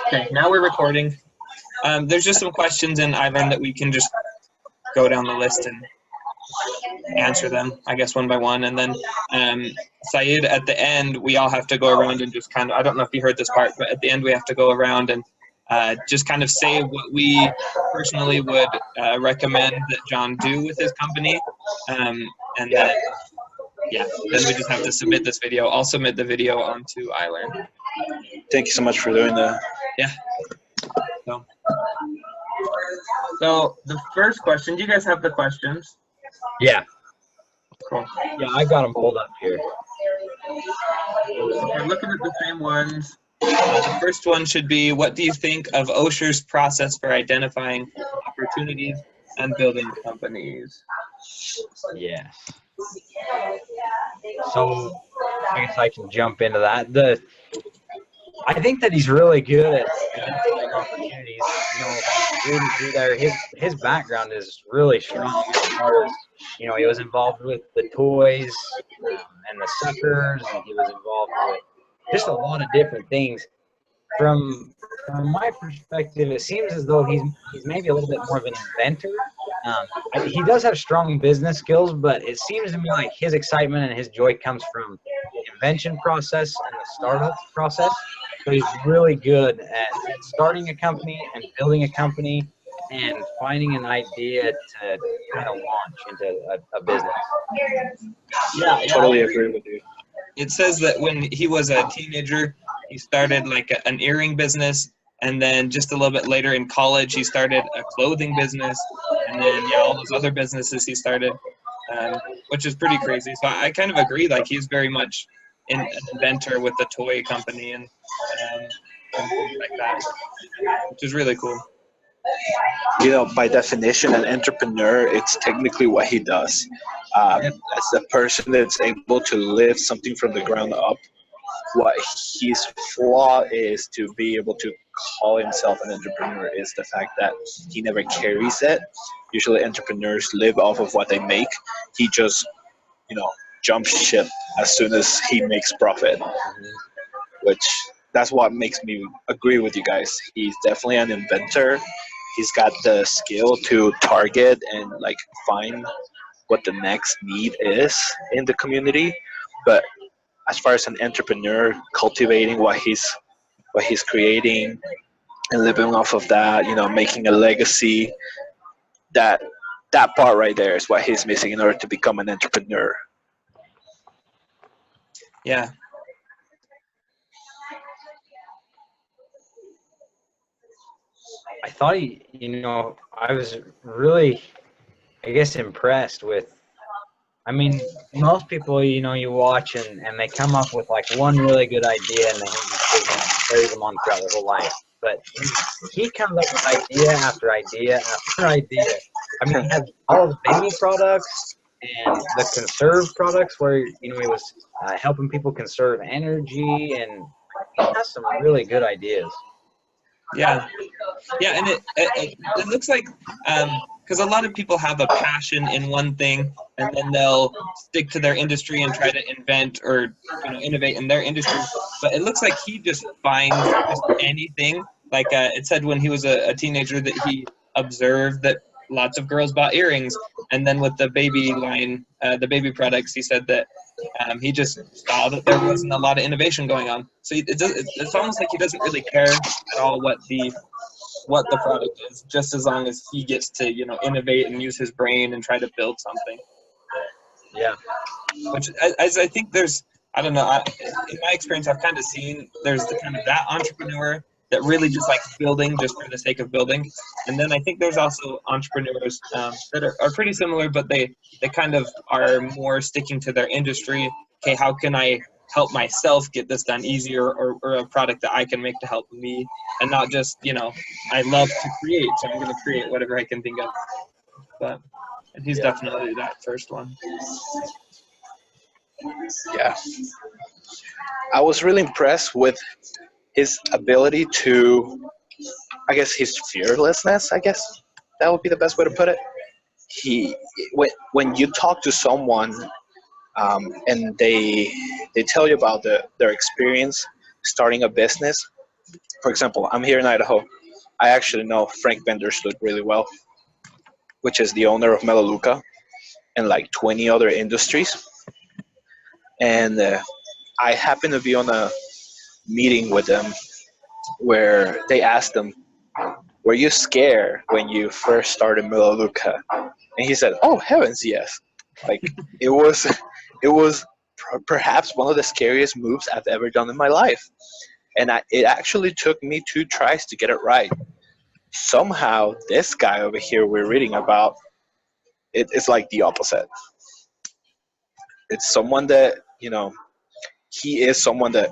Okay, now we're recording. There's just some questions in iLearn that we can just go down the list and answer them, I guess, one by one. And then Saeed, at the end, we all have to go around and just kind of, I don't know if you heard this part, but at the end we have to go around and just kind of say what we personally would recommend that John do with his company. And then, yeah, then we just have to submit this video. I'll submit the video onto iLearn. Thank you so much for doing that. Yeah. So the first question, do you guys have the questions? Yeah. Cool. Yeah, I got them pulled up here. We're looking at the same ones. The first one should be, what do you think of Osher's process for identifying opportunities and building companies? Yes. So I guess I can jump into that. I think that he's really good at identifying opportunities. You know, through there, his background is really strong as far as, you know, he was involved with the toys and the suckers, and he was involved with just a lot of different things. From my perspective, it seems as though he's maybe a little bit more of an inventor. He does have strong business skills, but it seems to me like his excitement and his joy comes from the invention process and the startup process. So he's really good at starting a company and building a company and finding an idea to kind of launch into a business. Yeah, totally agree with you. It says that when he was a teenager, he started like an earring business, and then just a little bit later in college, he started a clothing business, and then all those other businesses he started, which is pretty crazy. So I kind of agree. Like, he's very much an inventor with the toy company and things like that, which is really cool. You know, by definition, an entrepreneur, it's technically what he does. As a person that's able to lift something from the ground up, what his flaw is to be able to call himself an entrepreneur is the fact that he never carries it. Usually entrepreneurs live off of what they make. He just, you know, jumps ship as soon as he makes profit, which that's what makes me agree with you guys. He's definitely an inventor. He's got the skill to target and like find what the next need is in the community. But as far as an entrepreneur, cultivating what he's creating and living off of that, you know, making a legacy, that part right there is what he's missing in order to become an entrepreneur. Yeah. I thought I was really, I guess, impressed with, I mean, most people, you know, you watch and they come up with like one really good idea and they carry them on throughout their whole life. But he comes up with idea after idea after idea. I mean, he has all his baby products and the conserve products where, you know, he was helping people conserve energy, and he has some really good ideas. Yeah, and it looks like, because a lot of people have a passion in one thing, and then they'll stick to their industry and try to invent or, you know, innovate in their industry. But it looks like he just finds just anything. Like it said when he was a teenager that he observed that lots of girls bought earrings, and then with the baby line, the baby products, he said that he just saw that there wasn't a lot of innovation going on. So it's almost like he doesn't really care at all what the product is, just as long as he gets to, you know, innovate and use his brain and try to build something. Yeah. Which I think there's, I don't know, in my experience, I've kind of seen there's the kind of that entrepreneur that really just likes building just for the sake of building. And then I think there's also entrepreneurs that are pretty similar, but they kind of are more sticking to their industry. Okay, how can I help myself get this done easier, or a product that I can make to help me, and not just, you know, I love to create, so I'm going to create whatever I can think of. But and he's definitely that first one. Yeah. I was really impressed with his ability to, I guess, his fearlessness, I guess that would be the best way to put it. When you talk to someone and they tell you about their experience, starting a business. For example, I'm here in Idaho. I actually know Frank Vandersloot really well, which is the owner of Melaleuca and like 20 other industries. And I happened to be on a meeting with them where they asked him, "Were you scared when you first started Melaleuca?" And he said, "Oh heavens, yes! Like it was, it was perhaps one of the scariest moves I've ever done in my life, and it actually took me 2 tries to get it right. Somehow, this guy over here we're reading about, it's like the opposite. It's someone that he is someone that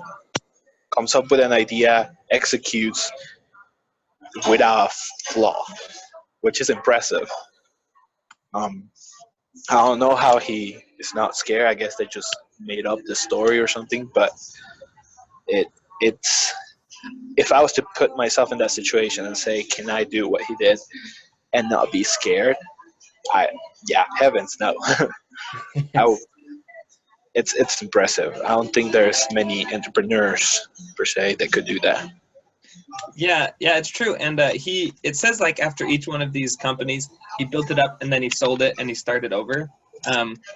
comes up with an idea, executes without a flaw, which is impressive. Um, I don't know how he is not scared. I guess they just made up the story or something. But it it's if I was to put myself in that situation and say, can I do what he did and not be scared? Heavens no. I, it's impressive. I don't think there's many entrepreneurs per se that could do that. Yeah, it's true. And it says like after each one of these companies, he built it up and then he sold it and he started over.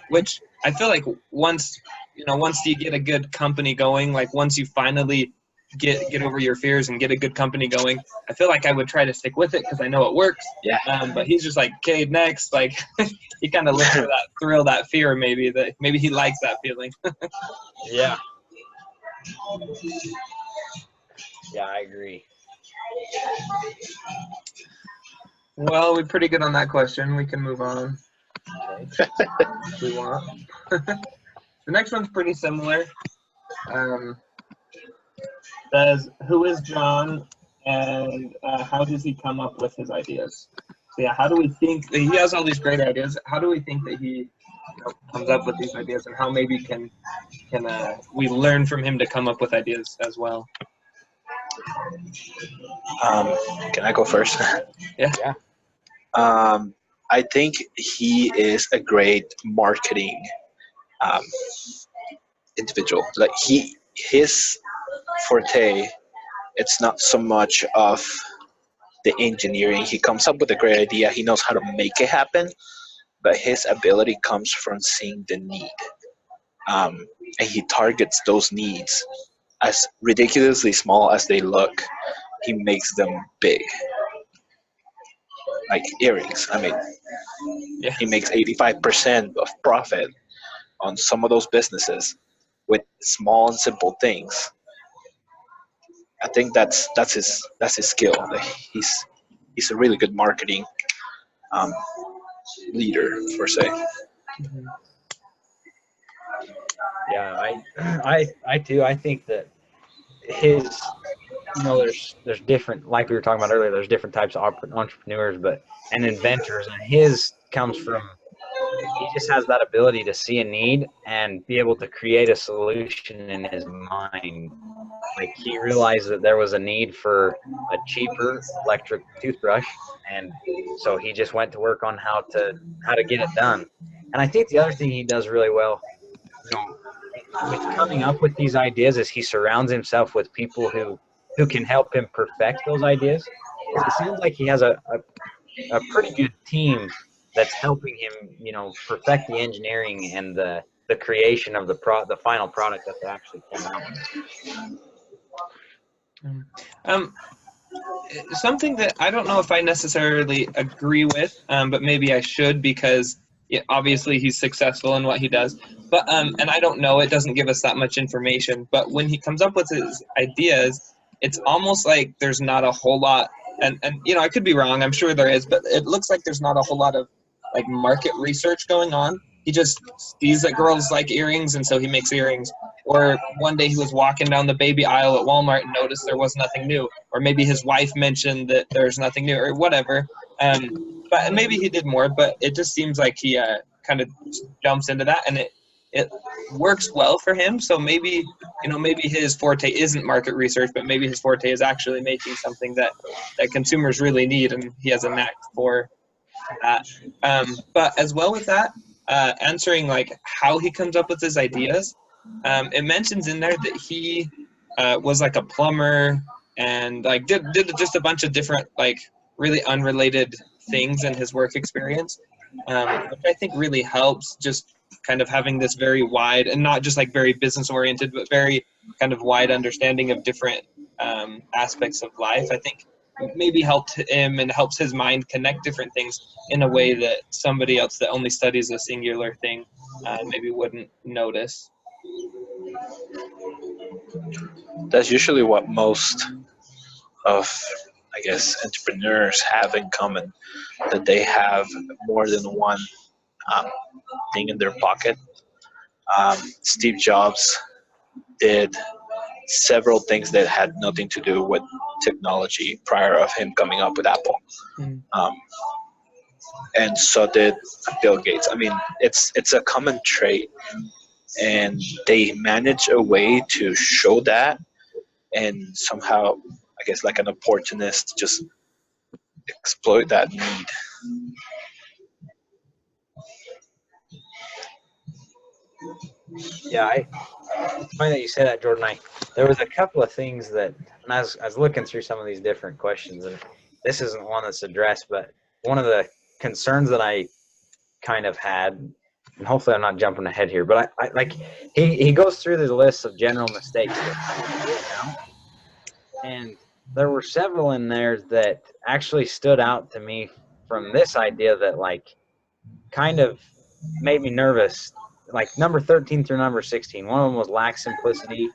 Which I feel like once you get a good company going, like once you finally get over your fears and get a good company going, I feel like I would try to stick with it because I know it works. Yeah. But he's just like, okay, next. Like he kind of looks for that thrill, that fear, maybe he likes that feeling. Yeah. Yeah, I agree. Well, we're pretty good on that question. We can move on if we want. The next one's pretty similar. Says, who is John and how does he come up with his ideas? So yeah, how do we think that he has all these great ideas? How do we think that he comes up with these ideas, and how maybe can we learn from him to come up with ideas as well? Can I go first? Yeah. I think he is a great marketing individual. Like his forte, it's not so much of the engineering. He comes up with a great idea. He knows how to make it happen, but his ability comes from seeing the need, and he targets those needs. As ridiculously small as they look, he makes them big. Like earrings. I mean, Yeah. he makes 85% of profit on some of those businesses with small and simple things. I think that's his skill. Like he's a really good marketing leader, per se. Mhm. Yeah, I too. I think that his, there's different, like we were talking about earlier, there's different types of entrepreneurs, and inventors, and his comes from, he just has that ability to see a need and be able to create a solution in his mind. Like he realized that there was a need for a cheaper electric toothbrush, and so he just went to work on how to get it done. And I think the other thing he does really well, with coming up with these ideas, is he surrounds himself with people who can help him perfect those ideas. It sounds like he has a pretty good team that's helping him, perfect the engineering and the creation of the final product that they actually came out with. Something that I don't know if I necessarily agree with, but maybe I should, because obviously he's successful in what he does. But and I don't know, it doesn't give us that much information. But when he comes up with his ideas, it's almost like there's not a whole lot. And I could be wrong. I'm sure there is, but it looks like there's not a whole lot of like market research going on. He just sees that girls like earrings, and so he makes earrings. Or one day he was walking down the baby aisle at Walmart and noticed there was nothing new. Or maybe his wife mentioned that there's nothing new, or whatever. But maybe he did more, but it just seems like he kind of jumps into that, and it works well for him. So maybe his forte isn't market research, but maybe his forte is actually making something that consumers really need, and he has a knack for that. But as well with that, answering like how he comes up with his ideas, it mentions in there that he was like a plumber and like did just a bunch of different like really unrelated things in his work experience, which I think really helps, just kind of having this very wide and not just like very business oriented, but very kind of wide understanding of different aspects of life. I think maybe helped him and helps his mind connect different things in a way that somebody else that only studies a singular thing maybe wouldn't notice. That's usually what most of, I guess, entrepreneurs have in common, that they have more than one um, thing in their pocket. Steve Jobs did several things that had nothing to do with technology prior of him coming up with Apple. Um, and so did Bill Gates. I mean, it's a common trait, and they manage a way to show that, and somehow, I guess, like an opportunist, just exploit that need. Yeah, it's funny that you say that, Jordan. There was a couple of things that, and I was looking through some of these different questions, and this isn't one that's addressed, but one of the concerns that I kind of had, and hopefully I'm not jumping ahead here, but I like he goes through the list of general mistakes that, and there were several in there that actually stood out to me from this idea that like kind of made me nervous. Like number 13 through number 16. One of them was lack simplicity.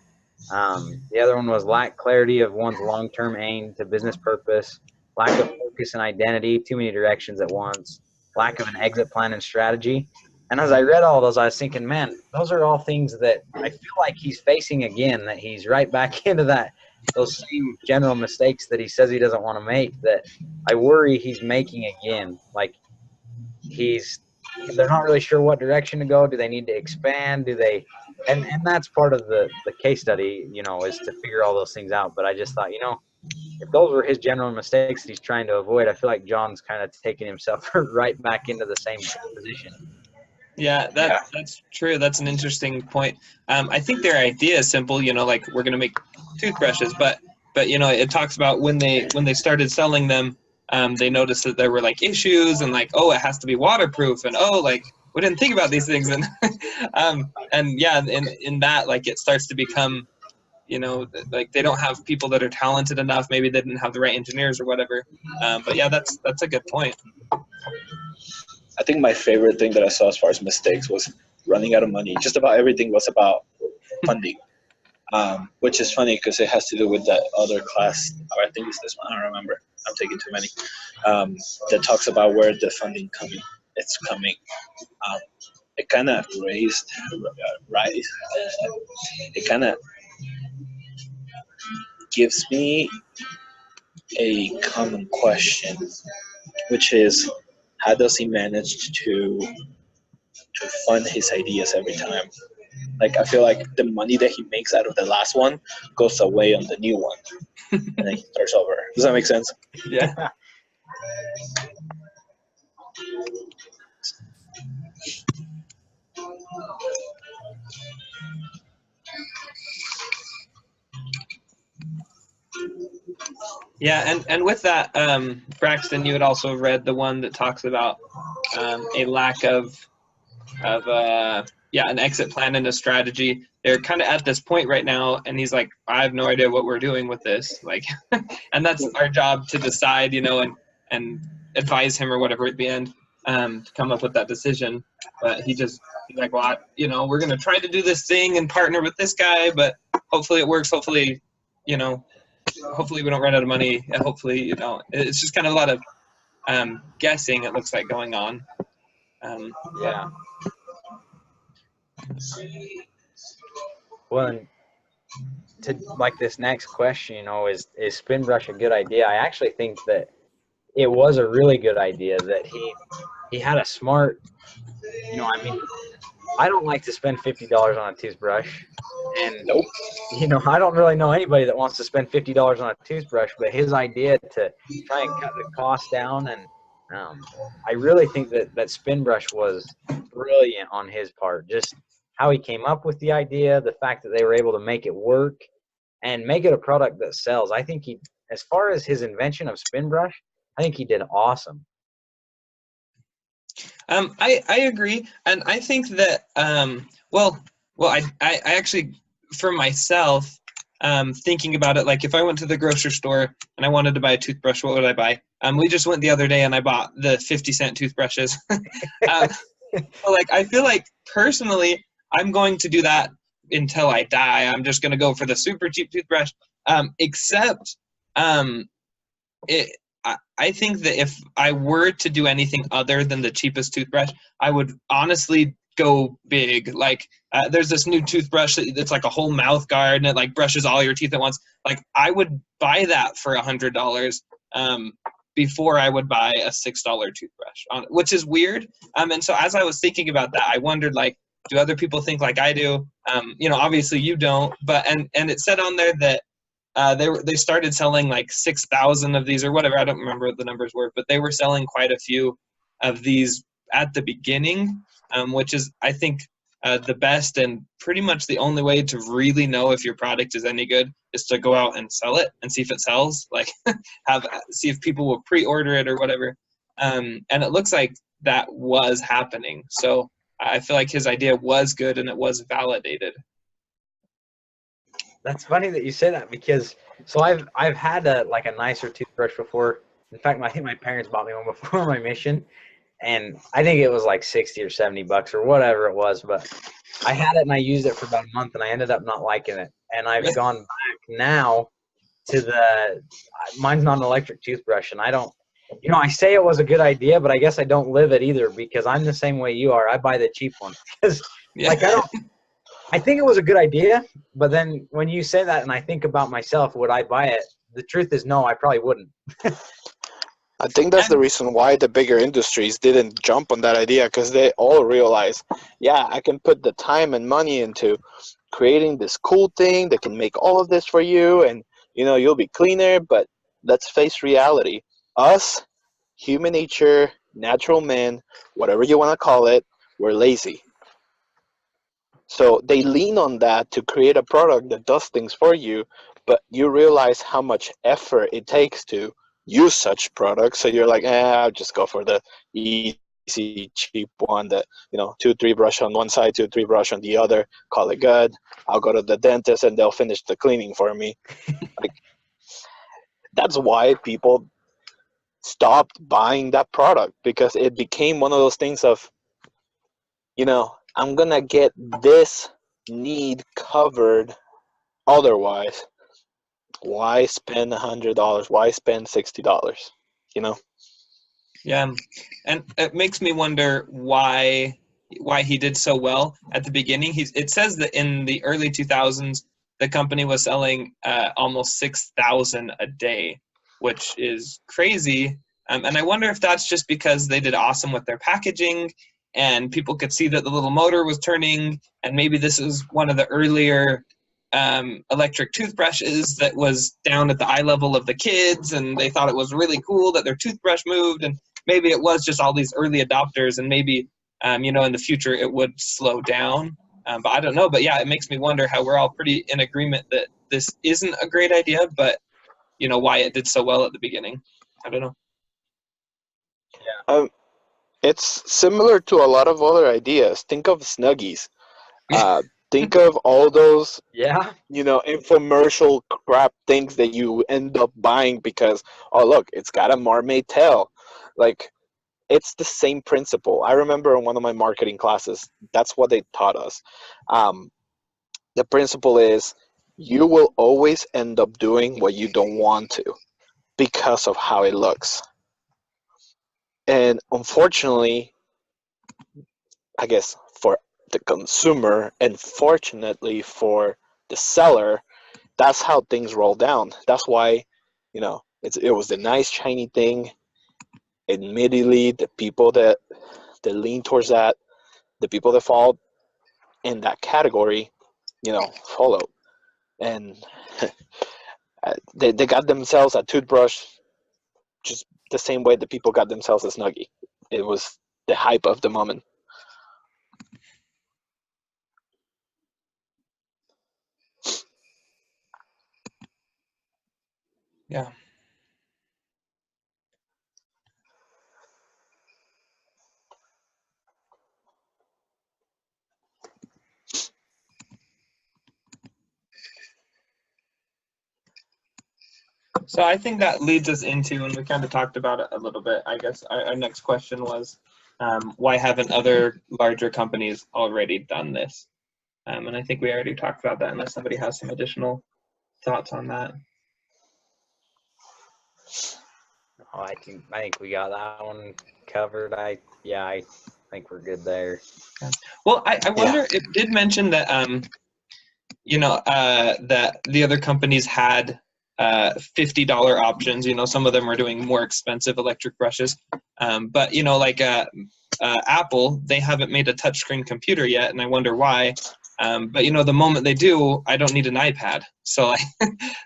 The other one was lack clarity of one's long-term aim to business purpose, lack of focus and identity, too many directions at once, lack of an exit plan and strategy. And as I read all those, I was thinking, man, those are all things that I feel like he's facing again, that he's right back into those same general mistakes that he says he doesn't want to make, that I worry he's making again. Like they're not really sure what direction to go. Do they need to expand? Do they, and that's part of the case study, is to figure all those things out. But I just thought, if those were his general mistakes that he's trying to avoid, I feel like John's kind of taking himself right back into the same position. Yeah, that's true. That's an interesting point. I think their idea is simple, like we're going to make toothbrushes, but it talks about when they started selling them, they noticed that there were like issues and like, oh, it has to be waterproof, and oh, like we didn't think about these things, and and yeah, in that, like it starts to become, like they don't have people that are talented enough. Maybe they didn't have the right engineers or whatever. But yeah, that's a good point. I think my favorite thing that I saw as far as mistakes was running out of money. Just about everything was about funding, which is funny because it has to do with that other class, or I think it's this one. I don't remember. I'm taking too many. That talks about where the funding it's coming. It kind of it kind of gives me a common question, which is, how does he manage to fund his ideas every time? Like, I feel like the money that he makes out of the last one goes away on the new one, and then he starts over. Does that make sense? Yeah. Yeah, and with that, Braxton, you had also read the one that talks about a lack of an exit plan and a strategy. They're kind of at this point right now, and he's like, I have no idea what we're doing with this. Like, and that's our job to decide, and advise him or whatever at the end to come up with that decision. But he's like, well, we're going to try to do this thing and partner with this guy, but hopefully it works. Hopefully, hopefully we don't run out of money. Hopefully, it's just kind of a lot of guessing, it looks like, going on. Yeah. Well, to like this next question, is Spinbrush a good idea? I actually think that it was a really good idea, that he had a smart, I don't like to spend $50 on a toothbrush, and Nope. I don't really know anybody that wants to spend $50 on a toothbrush, but his idea to try and cut the cost down, and I really think that Spinbrush was brilliant on his part. Just how he came up with the idea, the fact that they were able to make it work, and make it a product that sells. I think he, as far as his invention of spin brush, I think he did awesome. I agree, and I think that I actually, for myself, thinking about it, like if I went to the grocery store and I wanted to buy a toothbrush, what would I buy? We just went the other day and I bought the 50-cent toothbrushes. So like I feel like personally, I'm going to do that until I die. I'm just going to go for the super cheap toothbrush. Except it. I think that if I were to do anything other than the cheapest toothbrush, I would honestly go big. Like there's this new toothbrush that's like a whole mouth guard and it like brushes all your teeth at once. Like I would buy that for $100 before I would buy a $6 toothbrush, which is weird. And so as I was thinking about that, I wondered like, do other people think like I do? Obviously you don't, but and it said on there that they started selling like 6,000 of these or whatever. I don't remember what the numbers were, but they were selling quite a few of these at the beginning, which is, I think, the best and pretty much the only way to really know if your product is any good is to go out and sell it and see if it sells. Like, see if people will pre-order it or whatever. And it looks like that was happening. So I feel like his idea was good and it was validated. That's funny that you say that, because so I've had a nicer toothbrush before. In fact, I think my parents bought me one before my mission, and I think it was like 60 or 70 bucks or whatever it was. But I had it and I used it for about a month, and I ended up not liking it. And I've gone back now to mine's not an electric toothbrush, and I don't. I say it was a good idea, but I guess I don't live it either, because I'm the same way you are. I buy the cheap one because I think it was a good idea, but then when you say that and I think about myself, would I buy it? The truth is no, I probably wouldn't. I think that's the reason why the bigger industries didn't jump on that idea, because they all realize, yeah, I can put the time and money into creating this cool thing that can make all of this for you, and you'll be cleaner. But let's face reality. Us, human nature, natural men, whatever you want to call it, we're lazy. So they lean on that to create a product that does things for you, but you realize how much effort it takes to use such products. So you're like, I'll just go for the easy, cheap one that, 2-3 brush on one side, 2-3 brush on the other, call it good. I'll go to the dentist and they'll finish the cleaning for me. Like, that's why people stopped buying that product, because it became one of those things of, I'm going to get this need covered. Otherwise, why spend $100? Why spend $60? Yeah, and it makes me wonder why he did so well at the beginning. It says that in the early 2000s, the company was selling almost 6,000 a day, which is crazy. And I wonder if that's just because they did awesome with their packaging and people could see that the little motor was turning, and maybe this is one of the earlier electric toothbrushes that was down at the eye level of the kids, and they thought it was really cool that their toothbrush moved, and maybe it was just all these early adopters, and maybe in the future it would slow down, but I don't know. But yeah, it makes me wonder how we're all pretty in agreement that this isn't a great idea, but why it did so well at the beginning. I don't know. It's similar to a lot of other ideas. Think of Snuggies. Think of all those infomercial crap things that you end up buying because, oh, look, it's got a mermaid tail. Like, it's the same principle. I remember in one of my marketing classes, that's what they taught us. The principle is you will always end up doing what you don't want to because of how it looks. And unfortunately, I guess for the consumer, and fortunately for the seller, that's how things roll down. That's why, it was the nice shiny thing. Admittedly, the people that lean towards that, the people that fall in that category, follow. And they got themselves a toothbrush just the same way the people got themselves a Snuggie. It was the hype of the moment. Yeah. So I think that leads us into, and we kind of talked about it a little bit, I guess our next question was, why haven't other larger companies already done this? And I think we already talked about that, unless somebody has some additional thoughts on that. Oh, I think we got that one covered. I think we're good there. Well, I wonder, it did mention that, that the other companies had $50 options. Some of them are doing more expensive electric brushes. But, like Apple, they haven't made a touchscreen computer yet, and I wonder why. But, the moment they do, I don't need an iPad. So,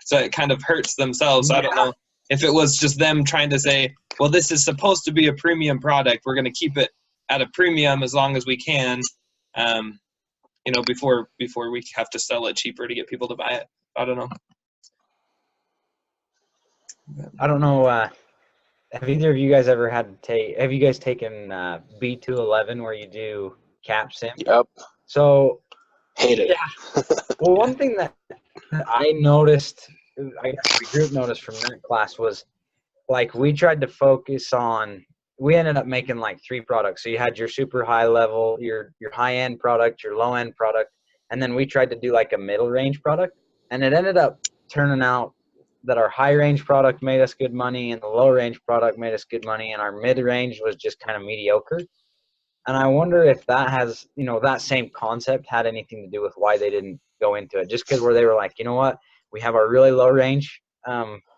so it kind of hurts themselves. So I don't know if it was just them trying to say, well, this is supposed to be a premium product. We're going to keep it at a premium as long as we can. Before we have to sell it cheaper to get people to buy it. I don't know. I don't know. Have either of you guys ever have you guys taken B211 where you do cap sim? Yep. So Hate it. Yeah. Well, one thing that I noticed, I guess the group noticed from that class was, like, we tried to focus on, we ended up making like 3 products. So you had your super high level, your high end product, your low end product, and then we tried to do like a middle range product. And it ended up turning out that our high range product made us good money and the low range product made us good money, and our mid range was just kind of mediocre. And I wonder if that has, that same concept had anything to do with why they didn't go into it. Just because where they were like, you know what, we have our really low range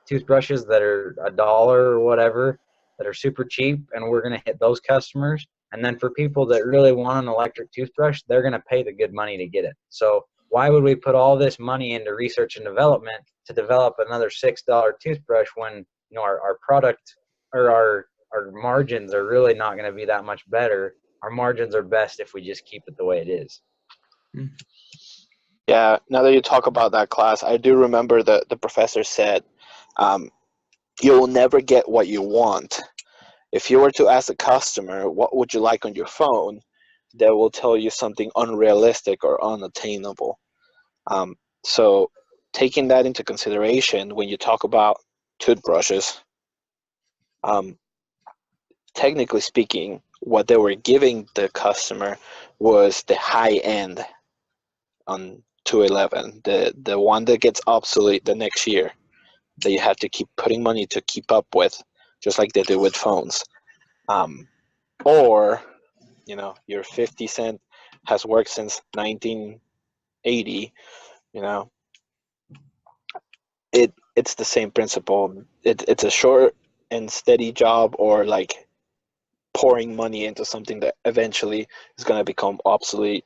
toothbrushes that are $1 or whatever, that are super cheap, and we're going to hit those customers. And then for people that really want an electric toothbrush, they're going to pay the good money to get it. So why would we put all this money into research and development to develop another $6 toothbrush when, our product or our margins are really not going to be that much better? Our margins are best if we just keep it the way it is. Yeah, now that you talk about that class, I do remember that the professor said, you'll never get what you want. If you were to ask a customer, what would you like on your phone, they will tell you something unrealistic or unattainable. So taking that into consideration when you talk about toothbrushes, technically speaking, what they were giving the customer was the high end on 211, the one that gets obsolete the next year, that you have to keep putting money to keep up with, just like they do with phones. Or, your 50 cent has worked since 1980, it's the same principle. It's a short and steady job, or like pouring money into something that eventually is going to become obsolete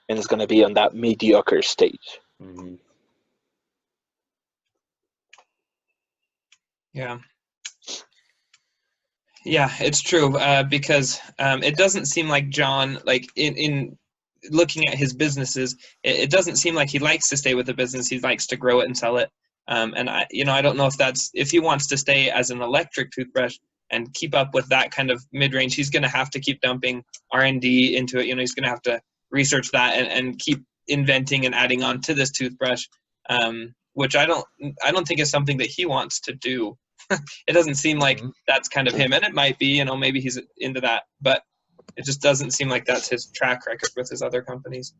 and is going to be on that mediocre stage. Mm-hmm. Yeah, it's true, because it doesn't seem like John, like in looking at his businesses, it doesn't seem like he likes to stay with the business. He likes to grow it and sell it. And I don't know if he wants to stay as an electric toothbrush and keep up with that kind of mid-range, he's going to have to keep dumping R&D into it. He's going to have to research that and keep inventing and adding on to this toothbrush, which I don't think is something that he wants to do. It doesn't seem like that's kind of him, and it might be, maybe he's into that, but it just doesn't seem like that's his track record with his other companies.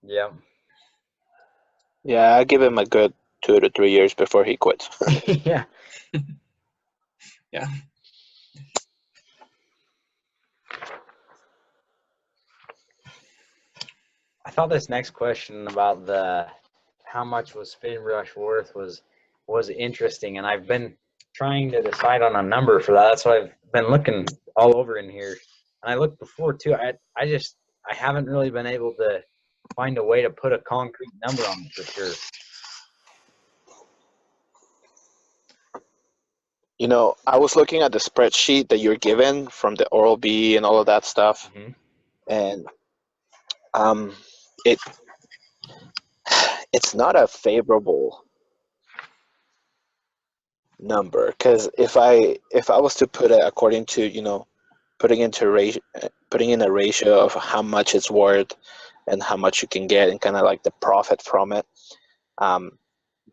Yeah. Yeah, I give him a good 2 to 3 years before he quits. Yeah. Yeah. I thought this next question about how much was Spin Brush worth was interesting, and I've been trying to decide on a number for that. That's why I've been looking all over in here, and I looked before too. I haven't really been able to find a way to put a concrete number on it for sure. I was looking at the spreadsheet that you're given from the Oral-B and all of that stuff, and it's not a favorable number, because if I was to put it according to, putting in a ratio of how much it's worth and how much you can get and kind of like the profit from it,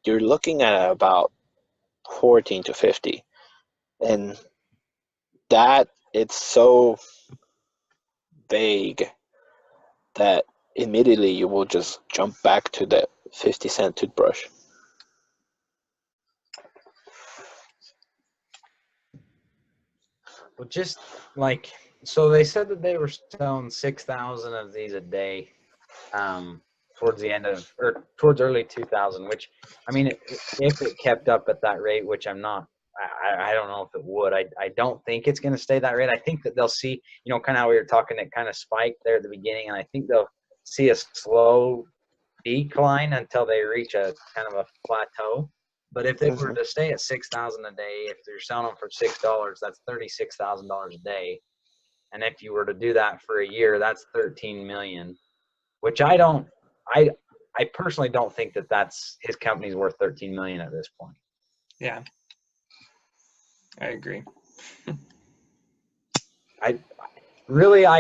you're looking at about 14 to 50, and that it's so vague that immediately you will just jump back to the 50-cent toothbrush. Well, just like, so they said that they were selling 6,000 of these a day, towards the end of, or towards early 2000, which, I mean, if it kept up at that rate, which I don't know if it would. I don't think it's going to stay that rate. I think that they'll see, kind of how we were talking, it kind of spiked there at the beginning, and I think they'll see a slow decline until they reach a kind of a plateau. But if they were to stay at 6,000 a day, if they're selling them for $6, that's $36,000 a day. And if you were to do that for a year, that's 13 million, which I personally don't think that that's his company's worth 13 million at this point. Yeah, I agree. I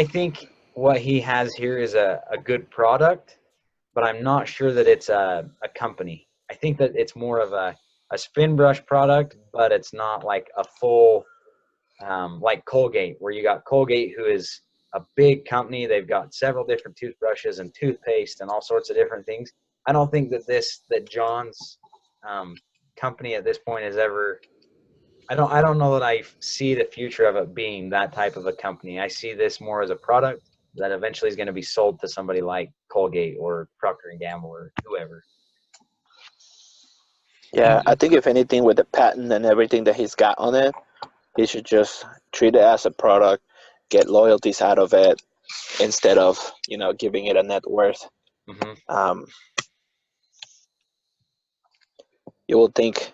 think what he has here is a good product, but I'm not sure that it's a company. I think that it's more of a spin brush product, but it's not like a full, like Colgate, where you got Colgate, who is a big company. They've got several different toothbrushes and toothpaste and all sorts of different things. I don't think that John's company at this point is ever, I don't know that I see the future of it being that type of a company. I see this more as a product that eventually is going to be sold to somebody like Colgate or Procter & Gamble or whoever. Yeah, I think if anything, with the patent and everything that he's got on it, he should just treat it as a product, get loyalties out of it, instead of, giving it a net worth. Mm-hmm. You will think,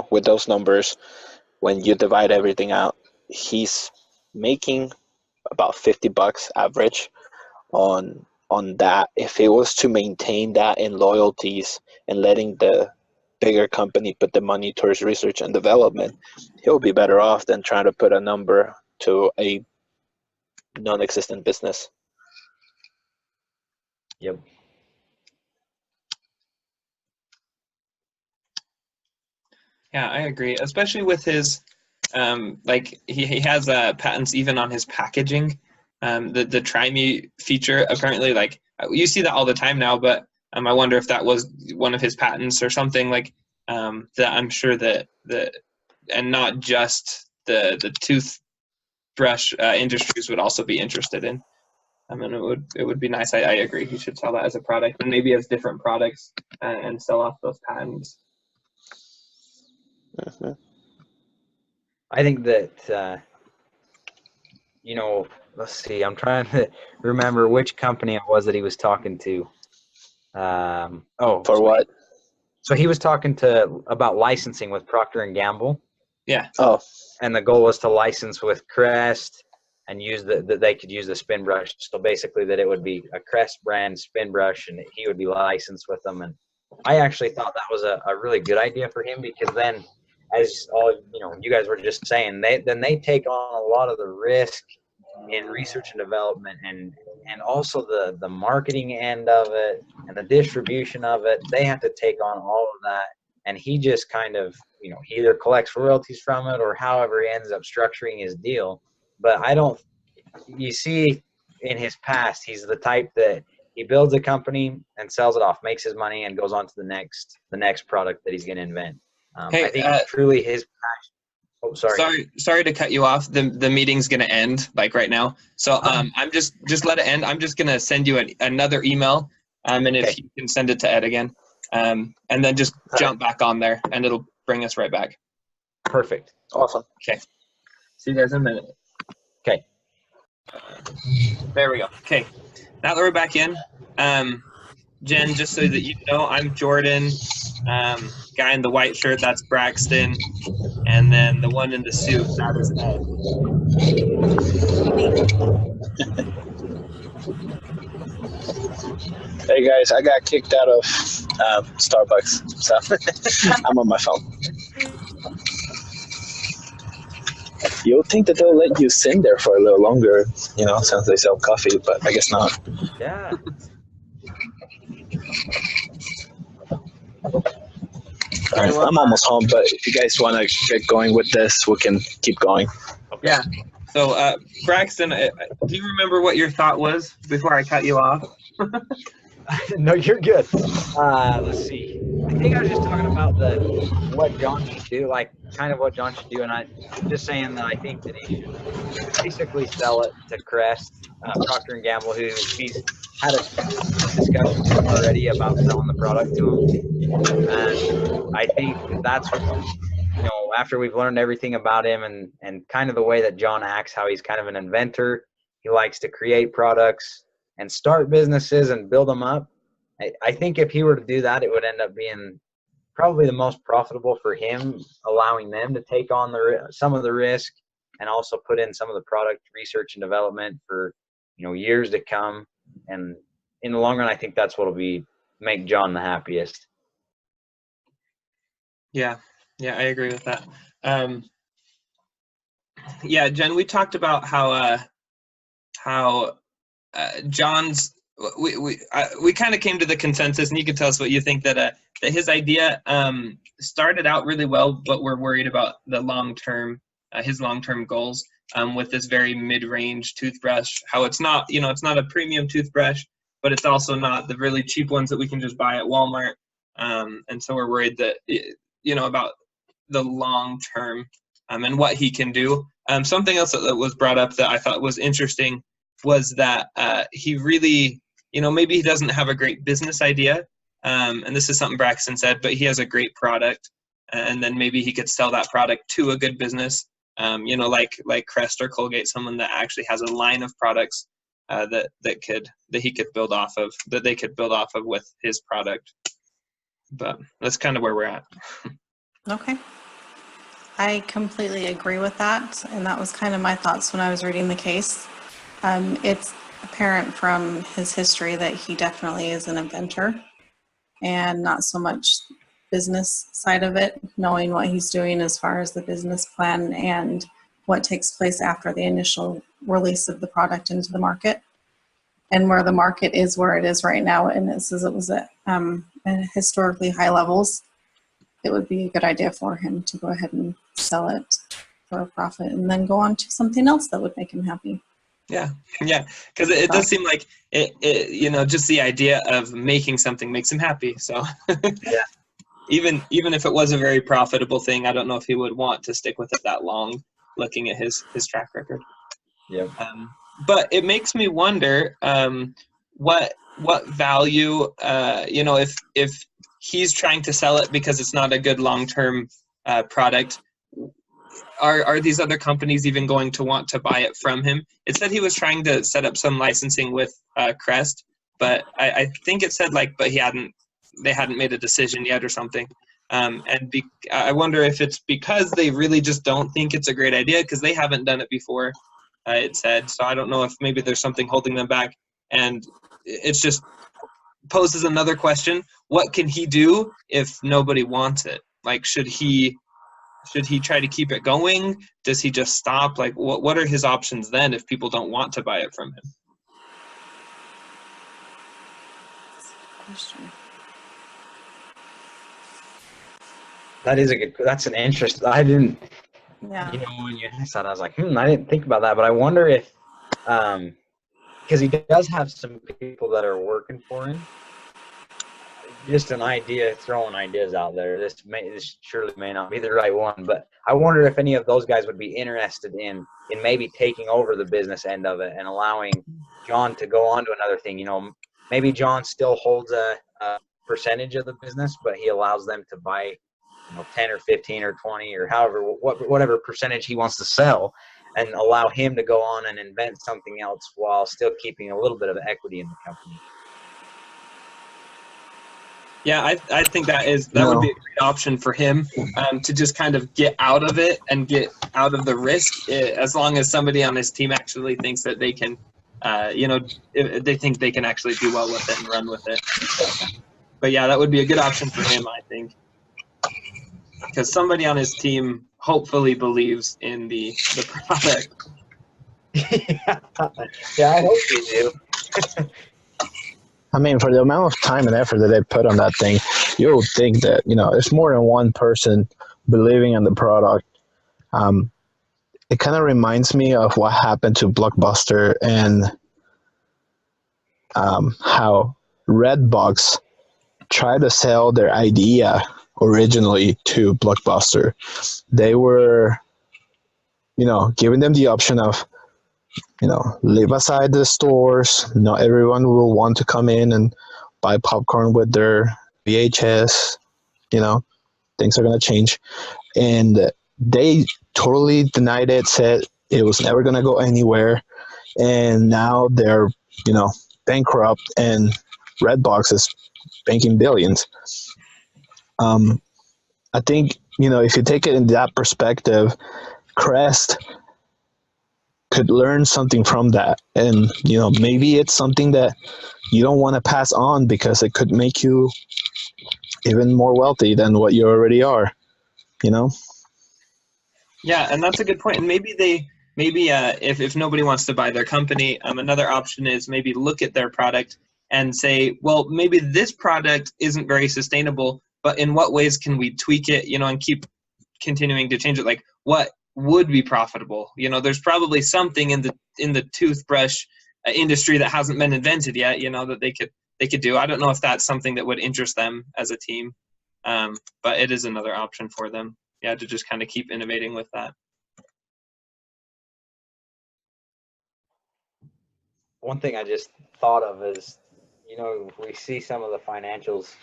with those numbers, when you divide everything out, he's making about $50 average on that. If it was to maintain that in loyalties and letting the bigger company put the money towards research and development, he'll be better off than trying to put a number to a non-existent business. Yep. Yeah, I agree, especially with his like he has patents even on his packaging. The Try Me feature, apparently, like you see that all the time now, but I wonder if that was one of his patents or something, like that I'm sure that and not just the toothbrush industries would also be interested in. I mean, it would be nice. I agree. He should sell that as a product, and maybe as different products, and sell off those patents. Mm-hmm. I think that let's see. I'm trying to remember which company it was that he was talking to. For what? So he was talking about licensing with Procter & Gamble. Yeah. Oh. And the goal was to license with Crest and use that they could use the spin brush. So basically that it would be a Crest brand spin brush and he would be licensed with them. And I actually thought that was a really good idea for him, because then, as all you guys were just saying, they take on a lot of the risk in research and development and also the marketing end of it and the distribution of it. They have to take on all of that, and he just kind of he either collects royalties from it or however he ends up structuring his deal. But you see in his past, he's the type that he builds a company and sells it off, makes his money, and goes on to the next product that he's going to invent. Hey, I think truly his passion. Oh, sorry to cut you off. The meeting's going to end like right now. So I'm just let it end. I'm just going to send you another email, and if you can send it to Ed again, and then just jump back on there, and it'll bring us right back. Perfect. Awesome. Okay. See you guys in a minute. Okay. There we go. Okay. Now that we're back in, Jen, just so that you know, I'm Jordan. Guy in the white shirt, that's Braxton. And then the one in the suit, that is Ed. Hey guys, I got kicked out of Starbucks, so I'm on my phone. You would think that they'll let you sit there for a little longer, since they sell coffee, but I guess not. Yeah. All right, I'm almost home, but if you guys want to get going with this, we can keep going. Okay. Yeah. So, Braxton, do you remember what your thought was before I cut you off? No, you're good. Let's see. I think I was just talking about what John should do, like kind of what John should do, and I'm just saying that I think that he should basically sell it to Crest, Procter & Gamble, who he's had a discussion with already about selling the product to him. And I think that's after we've learned everything about him and kind of the way that John acts, how he's kind of an inventor, he likes to create products and start businesses and build them up. I think if he were to do that, it would end up being probably the most profitable for him, allowing them to take on some of the risk and also put in some of the product research and development for years to come. And in the long run, I think that's what will make John the happiest. Yeah, I agree with that. Yeah, Jen, we talked about how John's we kind of came to the consensus, and you can tell us what you think, that his idea started out really well, but we're worried about the his long-term goals with this very mid-range toothbrush. How it's not, it's not a premium toothbrush, but it's also not the really cheap ones that we can just buy at Walmart. And so we're worried that about the long term and what he can do. Something else that was brought up that I thought was interesting was that he really, maybe he doesn't have a great business idea, and this is something Braxton said, but he has a great product, and then maybe he could sell that product to a good business, like Crest or Colgate, someone that actually has a line of products that he could build off of, that they could build off of with his product. But that's kind of where we're at. Okay. I completely agree with that, and that was kind of my thoughts when I was reading the case. It's apparent from his history that he definitely is an inventor and not so much business side of it, knowing what he's doing as far as the business plan and what takes place after the initial release of the product into the market, and where the market is where it is right now. And it says it was at historically high levels. It would be a good idea for him to go ahead and sell it for a profit and then go on to something else that would make him happy. Yeah, because it does seem like it, just the idea of making something makes him happy. So Yeah. even if it was a very profitable thing, I don't know if he would want to stick with it that long, looking at his track record. Yeah. But it makes me wonder what value, if he's trying to sell it because it's not a good long-term product, are these other companies even going to want to buy it from him? It said he was trying to set up some licensing with Crest, but I think it said but they hadn't made a decision yet or something. I wonder if it's because they really just don't think it's a great idea because they haven't done it before, it said. So I don't know if maybe there's something holding them back. And it's just poses another question. What can he do if nobody wants it? Should he try to keep it going? Does he just stop? What are his options then if people don't want to buy it from him? Question. That's an interest. I didn't, Yeah. when you asked that, I was like, I didn't think about that, but I wonder if, because he does have some people that are working for him. Just an idea, throwing ideas out there. This surely may not be the right one, but I wonder if any of those guys would be interested in maybe taking over the business end of it and allowing John to go on to another thing. Maybe John still holds a percentage of the business, but he allows them to buy 10 or 15 or 20 or however, whatever percentage he wants to sell, and allow him to go on and invent something else while still keeping a little bit of equity in the company. Yeah, I think that would be a great option for him, to just kind of get out of it and get out of the risk, as long as somebody on his team actually thinks that they can, if they think they can actually do well with it and run with it. But yeah, that would be a good option for him, I think. Because somebody on his team hopefully believes in the product. Yeah, I hope you do. I mean, for the amount of time and effort that they put on that thing, you would think that, there's more than one person believing in the product. It kind of reminds me of what happened to Blockbuster and how Redbox tried to sell their idea originally to Blockbuster. They were, giving them the option of, leave aside the stores. Not everyone will want to come in and buy popcorn with their VHS. Things are going to change. And they totally denied it, said it was never going to go anywhere. And now they're, bankrupt, and Redbox is banking billions. I think, if you take it in that perspective, Crest could learn something from that. And, maybe it's something that you don't want to pass on because it could make you even more wealthy than what you already are, Yeah, and that's a good point. And maybe if nobody wants to buy their company, another option is maybe look at their product and say, well, maybe this product isn't very sustainable, but in what ways can we tweak it, and keep continuing to change it? Like, what would be profitable? There's probably something in the toothbrush industry that hasn't been invented yet, that they could do. I don't know if that's something that would interest them as a team, but it is another option for them. Yeah, to just kind of keep innovating with that. One thing I just thought of is, we see some of the financials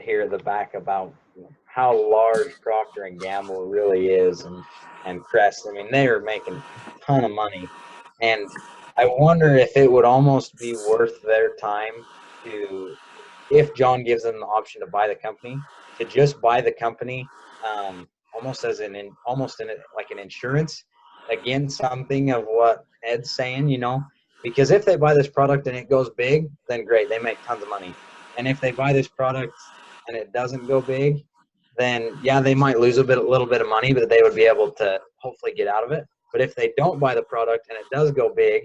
here at the back about how large Procter and Gamble really is, and Crest. I mean, they are making a ton of money, and I wonder if it would almost be worth their time to, if John gives them the option to buy the company, to just buy the company, almost as like an insurance against something of what Ed's saying, because if they buy this product and it goes big, then great, they make tons of money. And if they buy this product and it doesn't go big, then yeah, they might lose a little bit of money, but they would be able to hopefully get out of it. But if they don't buy the product and it does go big,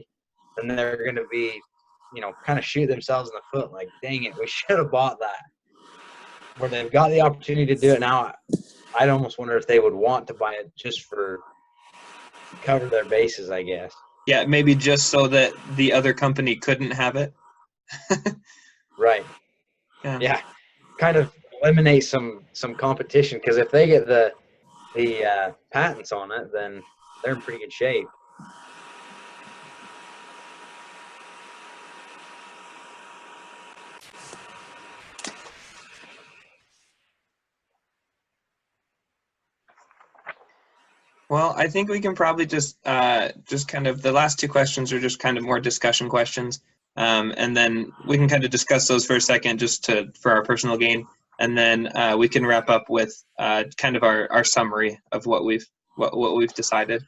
then they're going to be, kind of shoot themselves in the foot. Like, dang it, we should have bought that. Where they've got the opportunity to do it now, I'd almost wonder if they would want to buy it just for cover their bases, I guess. Yeah, maybe just so that the other company couldn't have it. Right. Yeah. Kind of eliminate some competition, because if they get the patents on it, then they're in pretty good shape. Well, I think we can probably just kind of, the last two questions are just kind of more discussion questions, and then we can kind of discuss those for a second just for our personal gain, and then we can wrap up with kind of our summary of what we've decided.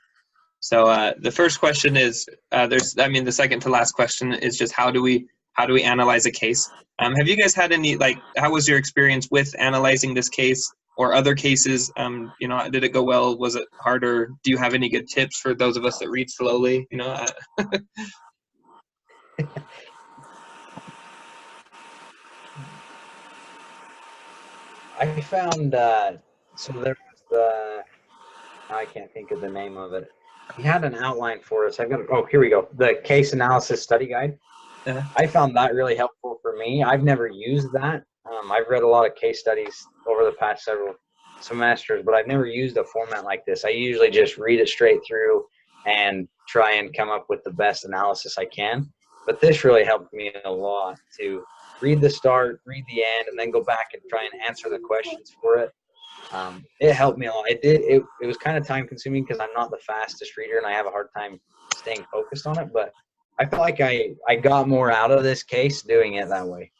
So the first question is the second to last question is just how do we analyze a case? Have you guys had any, how was your experience with analyzing this case or other cases? Did it go well? Was it harder? Do you have any good tips for those of us that read slowly? I found so there was I can't think of the name of it. He had an outline for us. Here we go. The case analysis study guide. I found that really helpful for me. I've never used that. I've read a lot of case studies over the past several semesters, but I've never used a format like this. I usually just read it straight through and try and come up with the best analysis I can. But this really helped me a lot to read the start, read the end, and then go back and try and answer the questions for it. It helped me a lot. It was kind of time consuming because I'm not the fastest reader and I have a hard time staying focused on it, but I feel like I got more out of this case doing it that way.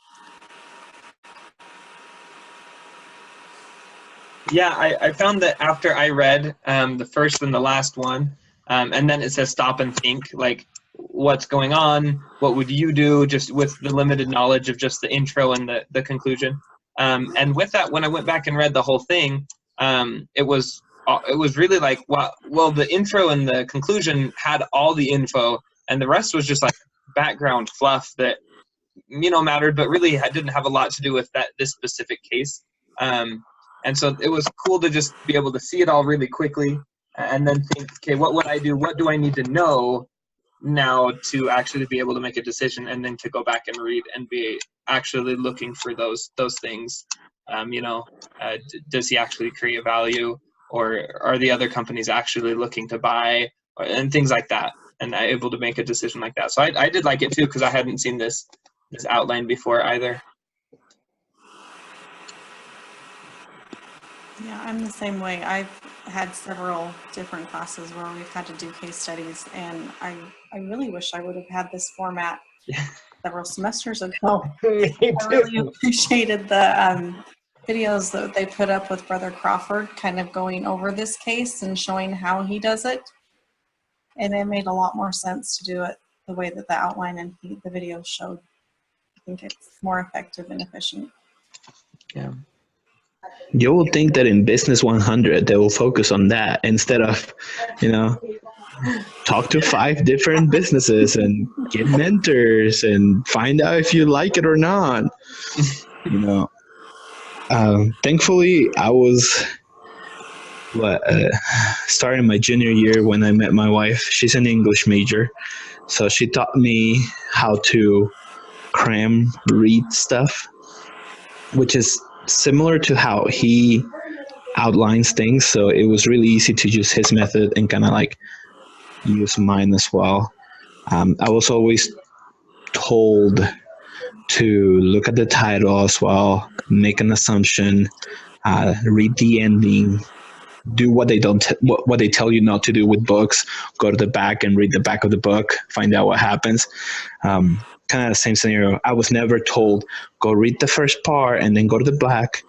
Yeah, I found that after I read the first and the last one, and then it says stop and think, like, what's going on, what would you do, just with the limited knowledge of just the intro and the conclusion. And with that, when I went back and read the whole thing, it was it was really like, well, the intro and the conclusion had all the info, and the rest was just like background fluff that, you know, mattered, but really didn't have a lot to do with this specific case. And so it was cool to just be able to see it all really quickly and then think, okay, what would I do? What do I need to know now to actually be able to make a decision, and then to go back and read and be actually looking for those things. You know, does he actually create value, or are the other companies actually looking to buy, and things like that, and I'm able to make a decision like that. So I did like it too, because I hadn't seen this outline before either. Yeah, I'm the same way. I've had several different classes where we've had to do case studies, and I really wish I would have had this format several semesters ago. Me I really too. appreciated the videos that they put up with Brother Crawford, kind of going over this case and showing how he does it. And it made a lot more sense to do it the way that the outline and the videos showed. I think it's more effective and efficient. Yeah. You will think that in Business 100 they will focus on that instead of, you know, talk to 5 different businesses and get mentors and find out if you like it or not. You know, thankfully I was starting my junior year when I met my wife. She's an English major, so she taught me how to cram read stuff, which is similar to how he outlines things. So it was really easy to use his method and kind of like use mine as well. I was always told to look at the title as well, make an assumption, read the ending, do what they don't what they tell you not to do with books. Go to the back and read the back of the book, find out what happens. Kind of the same scenario. I was never told go read the first part and then go to the back.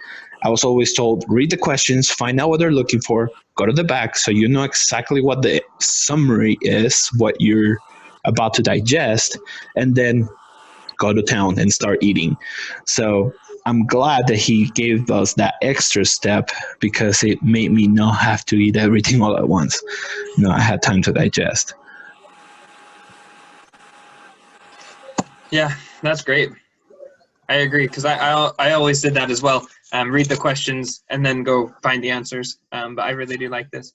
I was always told read the questions, find out what they're looking for, go to the back so you know exactly what the summary is, what you're about to digest, and then go to town and start eating. So I'm glad that he gave us that extra step, because it made me not have to eat everything all at once. You know, I had time to digest. Yeah, that's great. I agree, because I always did that as well. Read the questions and then go find the answers. But I really do like this.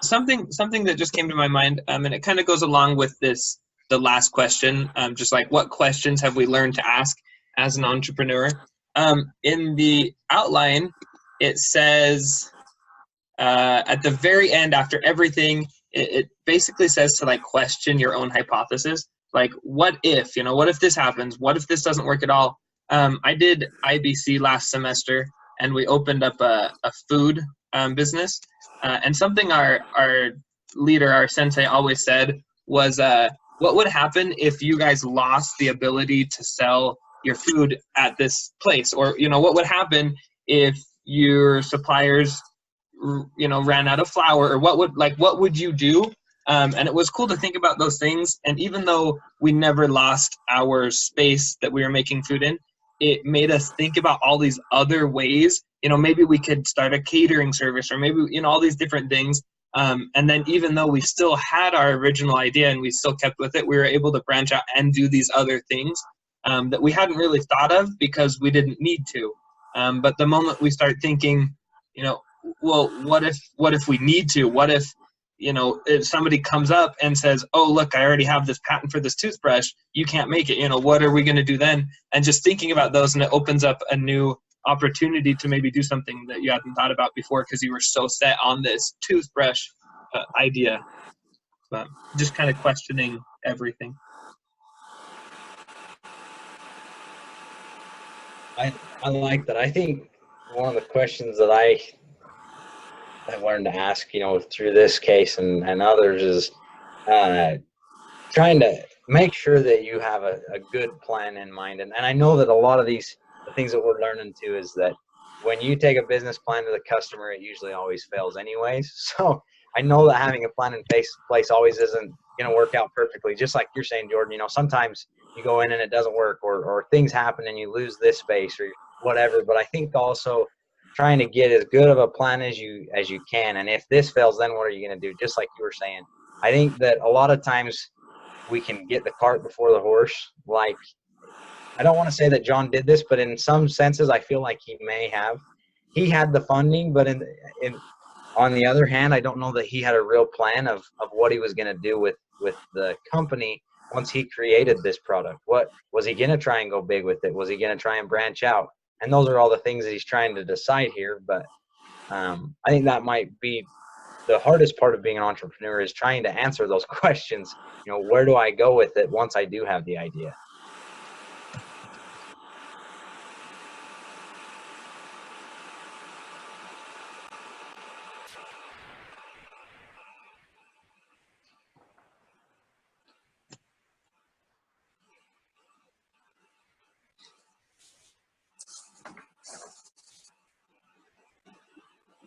Something that just came to my mind, and it kind of goes along with the last question, just like what questions have we learned to ask as an entrepreneur? In the outline, it says at the very end, after everything, it basically says to like question your own hypothesis. Like, what if, you know, what if this happens? What if this doesn't work at all? I did IBC last semester, and we opened up a food business. And something our leader, our sensei, always said was, what would happen if you guys lost the ability to sell your food at this place? Or, you know, what would happen if your suppliers, you know, ran out of flour? Or what would you do? And it was cool to think about those things. And even though we never lost our space that we were making food in, it made us think about all these other ways. You know, maybe we could start a catering service, or maybe, you know, all these different things. And then even though we still had our original idea and we still kept with it, we were able to branch out and do these other things that we hadn't really thought of because we didn't need to. But the moment we start thinking, you know, well, what if we need to? What if, you know, if somebody comes up and says, oh, look, I already have this patent for this toothbrush, you can't make it, you know, what are we going to do then? And just thinking about those, and it opens up a new opportunity to maybe do something that you hadn't thought about before because you were so set on this toothbrush idea. But just kind of questioning everything. I like that. I think one of the questions that I learned to ask, you know, through this case and others is trying to make sure that you have a good plan in mind. And I know that a lot of the things that we're learning too is that when you take a business plan to the customer, it usually always fails anyways. So I know that having a plan in place always isn't going to work out perfectly. Just like you're saying, Jordan, you know, sometimes you go in and it doesn't work, or things happen and you lose this space or whatever. But I think also trying to get as good of a plan as you can. And if this fails, then what are you going to do? Just like you were saying, I think that a lot of times we can get the cart before the horse. Like, I don't want to say that John did this, but in some senses, I feel like he may have. He had the funding, but on the other hand, I don't know that he had a real plan of what he was going to do with the company once he created this product. What was he going to try and go big with it? Was he going to try and branch out? And those are all the things that he's trying to decide here. But I think that might be the hardest part of being an entrepreneur, is trying to answer those questions. You know, where do I go with it once I do have the idea?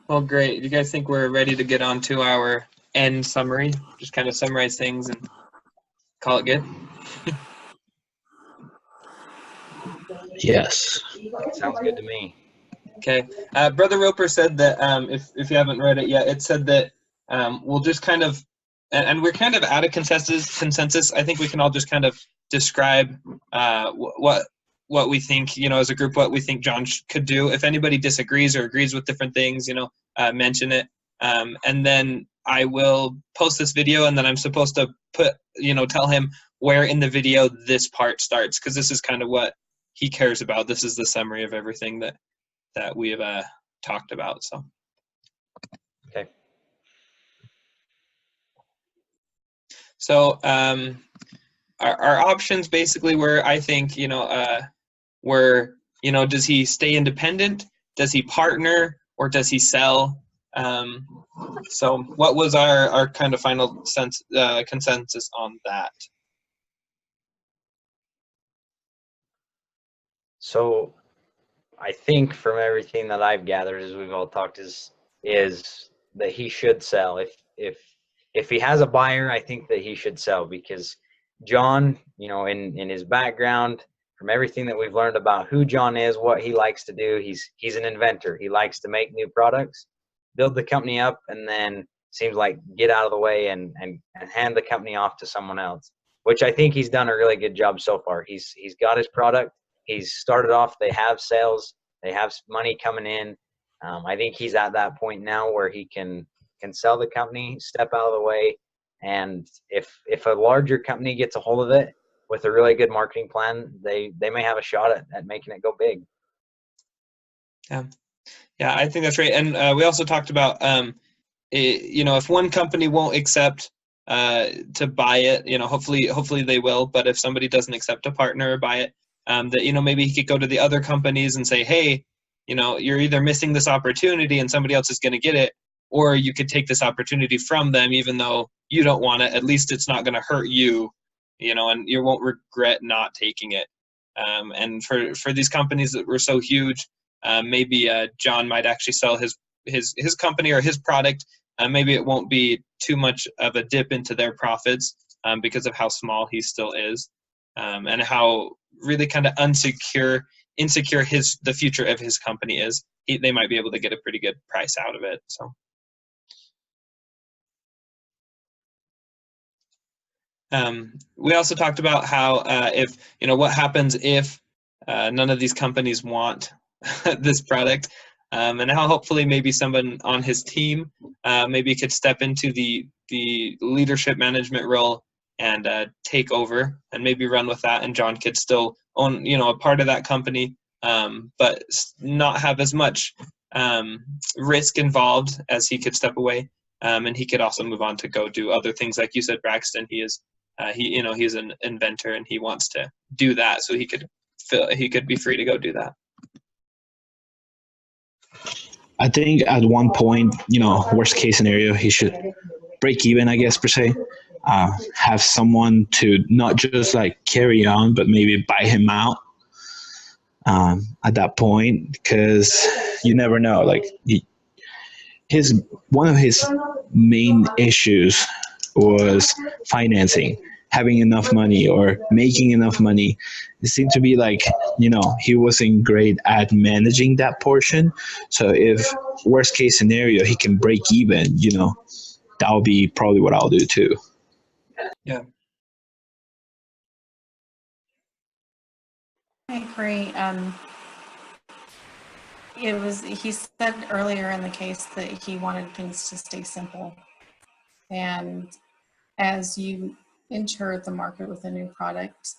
Well, great. Do you guys think we're ready to get on to our end summary? Just kind of summarize things and call it good? Yes. Sounds good to me. Okay. Brother Roper said that, if you haven't read it yet, it said that we'll just kind of, and we're kind of at a consensus. I think we can all just kind of describe what we think, you know, as a group, what we think John could do. If anybody disagrees or agrees with different things, you know, mention it. And then I will post this video, and then I'm supposed to tell him where in the video this part starts, because this is kind of what he cares about. This is the summary of everything that we have talked about. So. Okay. So our options basically were, I think, does he stay independent? Does he partner? Or does he sell? So what was our kind of final consensus on that? So I think from everything that I've gathered, as we've all talked, is that he should sell. If he has a buyer, I think that he should sell, because John, you know, in his background, from everything that we've learned about who John is, what he likes to do, he's an inventor. He likes to make new products, build the company up, and then seems like get out of the way and hand the company off to someone else, which I think he's done a really good job so far. He's got his product. He's started off. They have sales. They have money coming in. I think he's at that point now where he can sell the company, step out of the way, and if a larger company gets a hold of it with a really good marketing plan, they may have a shot at making it go big. Yeah, I think that's right. And we also talked about, if one company won't accept to buy it, hopefully they will. But if somebody doesn't accept to partner or buy it, that maybe he could go to the other companies and say, hey, you're either missing this opportunity and somebody else is going to get it, or you could take this opportunity from them even though you don't want it. At least it's not going to hurt you, and you won't regret not taking it. And for these companies that were so huge, maybe John might actually sell his company or his product. Maybe it won't be too much of a dip into their profits because of how small he still is, and how really kind of insecure the future of his company is. They might be able to get a pretty good price out of it. So. We also talked about how what happens if none of these companies want this product, and how hopefully maybe someone on his team maybe could step into the leadership management role and take over and maybe run with that, and John could still own a part of that company, but not have as much risk involved, as he could step away, and he could also move on to go do other things. Like you said, Braxton, he's an inventor and he wants to do that, so he could be free to go do that. I think at one point, worst case scenario, he should break even, I guess, per se. Have someone to not just like carry on, but maybe buy him out at that point, because you never know. Like one of his main issues was financing. having enough money or making enough money. It seemed to be like, he wasn't great at managing that portion. So if worst case scenario, he can break even, that'll be probably what I'll do too. Yeah. I agree. He said earlier in the case that he wanted things to stay simple. And as you enter the market with a new product,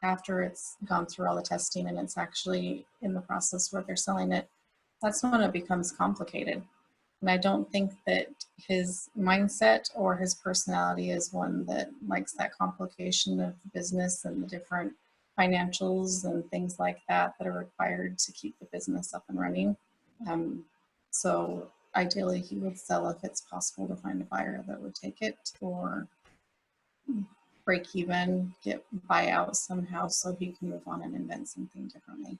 after it's gone through all the testing and it's actually in the process where they're selling it, that's when it becomes complicated. And I don't think that his mindset or his personality is one that likes that complication of the business and the different financials and things like that that are required to keep the business up and running. So ideally he would sell if it's possible to find a buyer that would take it, or break even, buy out somehow so he can move on and invent something differently.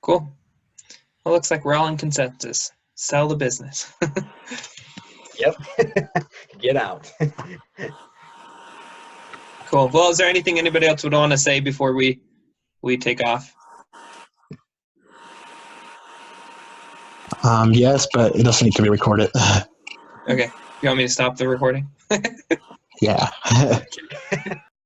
Cool. Well, looks like we're all in consensus. Sell the business. Yep. Get out. Cool. Well, is there anything anybody else would want to say before we take off? Yes, but it doesn't need to be recorded. Okay. You want me to stop the recording? Yeah.